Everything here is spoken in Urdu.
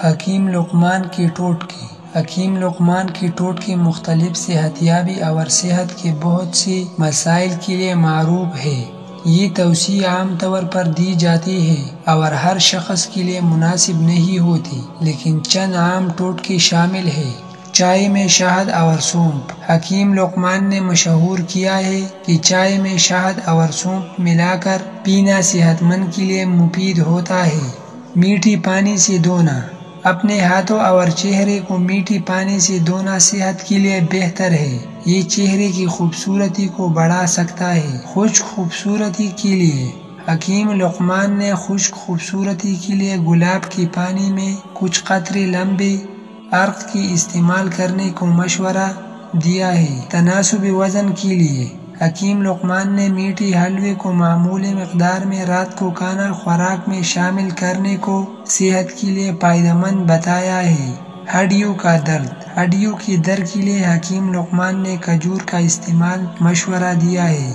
حکیم لقمان کی ٹوٹکے۔ حکیم لقمان کی ٹوٹکے مختلف صحتیابی اور صحت کے بہت سے مسائل کے لیے معروف ہے۔ یہ توصیہ عام طور پر دی جاتی ہے اور ہر شخص کے لیے مناسب نہیں ہوتی، لیکن چند عام ٹوٹکے شامل ہیں۔ چائے میں شہد اور سونف۔ حکیم لقمان نے مشہور کیا ہے کہ چائے میں شہد اور سونف ملا کر پینا صحت مند کے لیے مفید ہوتا ہے۔ میٹھی پانی سے دھونا۔ اپنے ہاتھوں اور چہرے کو میٹھی پانی سے دھونا صحت کے لیے بہتر ہے۔ یہ چہرے کی خوبصورتی کو بڑھا سکتا ہے۔ خشک خوبصورتی کے لیے۔ حکیم لقمان نے خشک خوبصورتی کے لیے گلاب کے پانی میں کچھ قطرے لمبے عرق کے استعمال کرنے کو مشورہ دیا ہے۔ تناسب وزن کے لیے۔ حکیم لقمان نے میٹھے حلوے کو معمولی مقدار میں رات کو کھانا خوراک میں شامل کرنے کو صحت کے لیے فائدہ مند بتایا ہے۔ ہڈیوں کا درد۔ ہڈیوں کے درد کے لیے حکیم لقمان نے کھجور کا استعمال مشورہ دیا ہے۔